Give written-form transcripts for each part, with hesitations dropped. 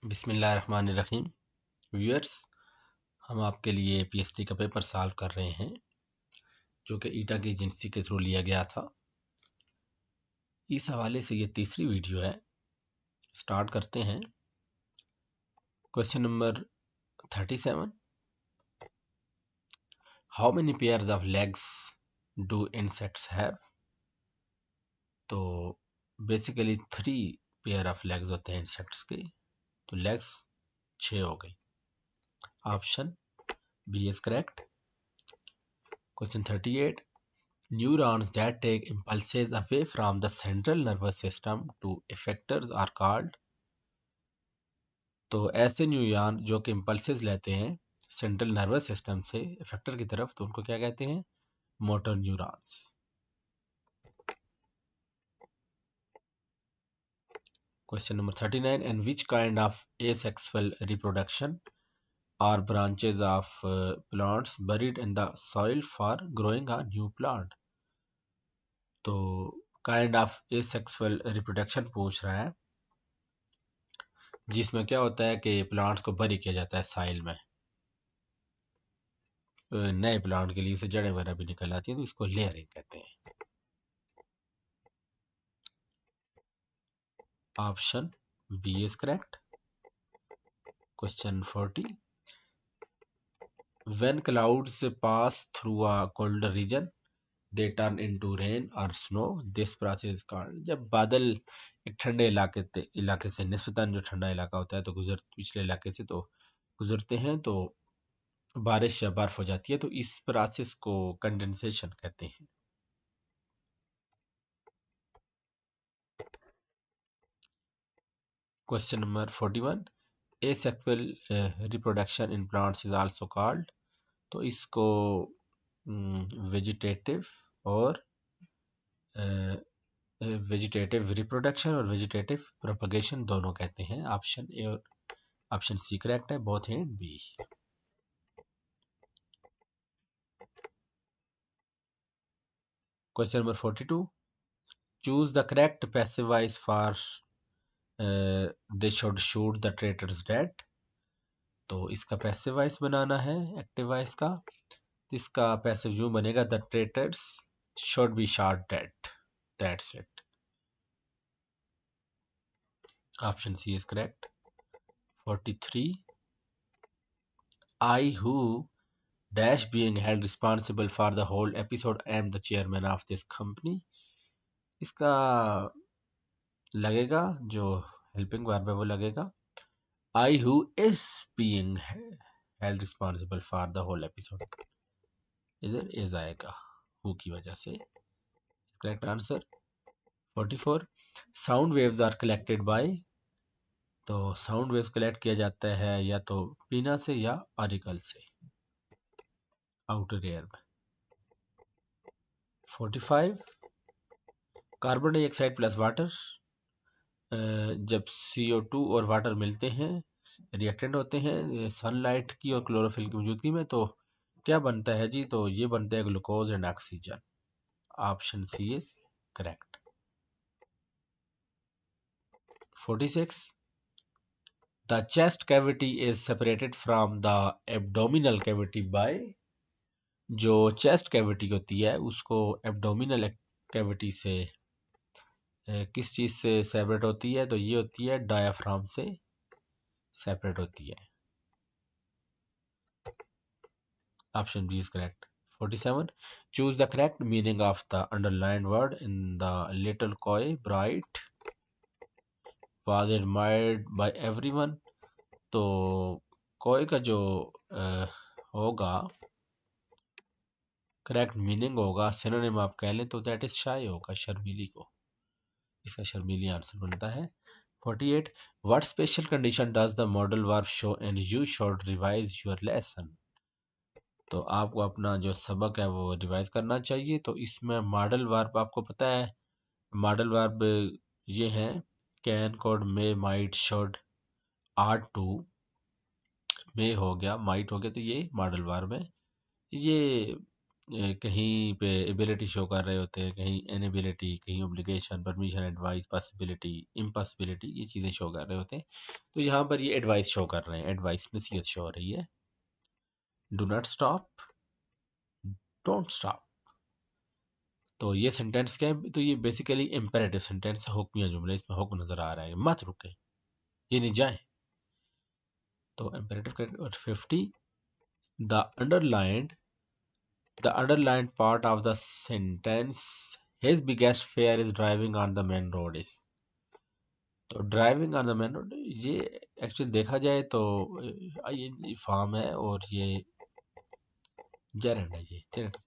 बिस्मिल्लाहिर्रहमानिर्रहीम। व्यूअर्स, हम आपके लिए पीएचडी का पेपर सॉल्व कर रहे हैं जो कि ईटा की एजेंसी के थ्रू लिया गया था। इस हवाले से ये तीसरी वीडियो है। स्टार्ट करते हैं। Question number 37, how many pairs of legs do insects have? तो बेसिकली 3 पेयर ऑफ लेग्स होते हैं इंसेक्ट्स के, तो लेग्स 6 हो गई। Option B is correct. Question 38, neurons that take impulses away from the central nervous system to effectors are called? तो ऐसे neuron जो कि इम्पल्सेस लेते हैं सेंट्रल नर्वस सिस्टम से इफेक्टर की तरफ, तो उनको क्या कहते हैं? Motor neurons. Question number 39, and which kind of asexual reproduction are branches of plants buried in the soil for growing a new plant? तो काइंड ऑफ एसेक्सुअल रिप्रोडक्शन पूछ रहा है जिसमें क्या होता है कि प्लांट्स को बरी किया जाता है साइल में। नए प्लांट के लिए उसे जड़ें वगैरह भी निकल आती हैं, तो इसको लेयरिंग कहते हैं। Option B is correct. Question 40, when clouds pass through a colder region they turn into rain और snow, this process is called? जब बादल एक ठंडे इलाके से निस्बतन जो ठंडा इलाका होता है तो पिछले इलाके से तो गुजरते हैं, तो बारिश या बर्फ हो जाती है, तो इस प्रोसेस को कंडेंसेशन कहते हैं। Question number 41, asexual reproduction in plants is also called? तो इसको वेजिटेटिव और वेजिटेटिव रिप्रोडक्शन और वेजिटेटिव प्रोपगेशन दोनों कहते हैं। ऑप्शन ए और ऑप्शन सी करेक्ट है, बोथ हैं B. Question number 42, choose the correct passive voice for they should shoot the traitors dead. तो इसका पैसिव वॉइस बनाना है एक्टिव वॉइस का, तो इसका पैसिव यूं बनेगा, the traitors should be shot dead, that's it. Option C is correct. 43, I who dash being held responsible for the whole episode am the chairman of this company। इसका लगेगा जो helping verb है वो लगेगा I who is being held responsible for the whole episode, इधर is आएगा who की वजह से। Correct answer. 44, sound waves are collected by, तो साउंड वेव्स कलेक्ट किया जाता है या तो पीना से या ऑरिकल से, आउटर एयर में। 45, कार्बन डाइऑक्साइड प्लस वाटर, जब CO2 और वाटर मिलते हैं रिएक्टेंट होते हैं सनलाइट की और क्लोरोफिल की मौजूदगी में, तो क्या बनता है जी? तो ये बनता है glucose and oxygen. Option C is correct. 46, the chest cavity is separated from the abdominal cavity by, जो चेस्ट कैविटी होती है उसको एब्डोमिनल कैविटी से किस चीज से सेपरेट होती है? तो ये होती है डायाफ्राम से सेपरेट होती है। Option B is correct. 47, choose the correct meaning of the underlined word in the little koi bright was admired by everyone। तो कोई का जो होगा करेक्ट मीनिंग होगा, सिनोनिम आप कह लें, तो दैट इज शाय होगा, शर्मीली को। इसका शर्मीली आंसर बनता है। 48, what special condition does the modal verb show and you should revise your lesson. तो आपको अपना जो सबक है वो रिवाइज करना चाहिए। तो इसमें मॉडल वर्ब आपको पता है, मॉडल वर्ब ये है can, could, may, might, should, ought to, may हो गया, माइट हो गया, तो ये मॉडल वर्ब है। ये कहीं पे एबिलिटी शो कर रहे होते हैं, कहीं इनएबिलिटी, कहीं obligation, permission, advice, possibility, impossibility, ये चीज़ें शो कर रहे होते हैं। तो यहाँ पर ये एडवाइस शो कर रहे हैं, एडवाइस नसीहत शो हो रही है। Do not stop, don't stop. तो ये सेंटेंस क्या है? तो ये बेसिकली इम्पेरेटिव सेंटेंस है, हुक्मिया जुमले, इसमें हुक्म नजर आ रहा है, मत रुके, ये नहीं जाए। तो imperative. 50, the underlined the underlined part of the sentence, his biggest fear is driving on the main road is। तो driving on the main road, ये एक्चुअली देखा जाए तो ये फॉर्म है और ये जेरेंड है, ये जेरेंड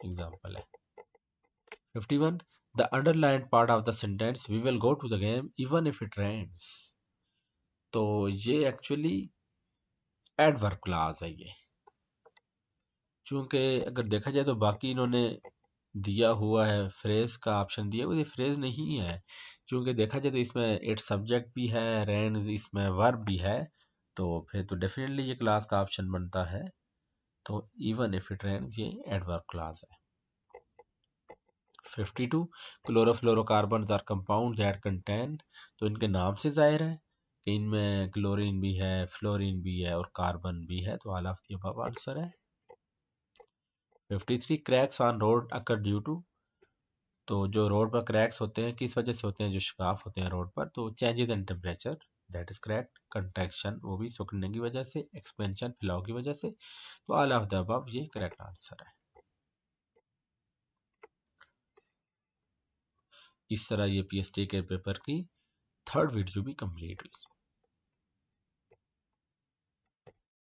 एग्जांपल है। 51, the underlined part of the sentence, we will go to the game even if it rains. तो ये एक्चुअली एडवर्ब क्लॉज है ये, चूंकि अगर देखा जाए तो बाकी इन्होंने दिया हुआ है फ्रेज का ऑप्शन दिया हुआ, ये फ्रेज नहीं है। क्योंकि देखा जाए तो इसमें इट सब्जेक्ट भी है, रेंज इसमें वर्ब भी है, तो फिर तो डेफिनेटली ये क्लास का ऑप्शन बनता है। तो इवन इफ इट रेंज ये एडवर्ब क्लास है। 52, chlorofluorocarbon are compound that contain. तो इनके नाम से जाहिर है कि इनमें क्लोरीन भी है, फ्लोरीन भी है और कार्बन भी है, तो all of the above answer है। 53, cracks on road occur due to. तो जो रोड पर क्रैक्स होते हैं किस वजह से होते हैं? जो शिकाफ होते हैं रोड पर, तो changes in temperature, that is correct. Contraction, वो भी सुखने की वजह से, एक्सपेंशन फैलाव की वजह से। तो ऑल ऑफ द अबव ये करेक्ट आंसर है। इस तरह ये पीएसटी के पेपर की थर्ड वीडियो भी कंप्लीट हुई।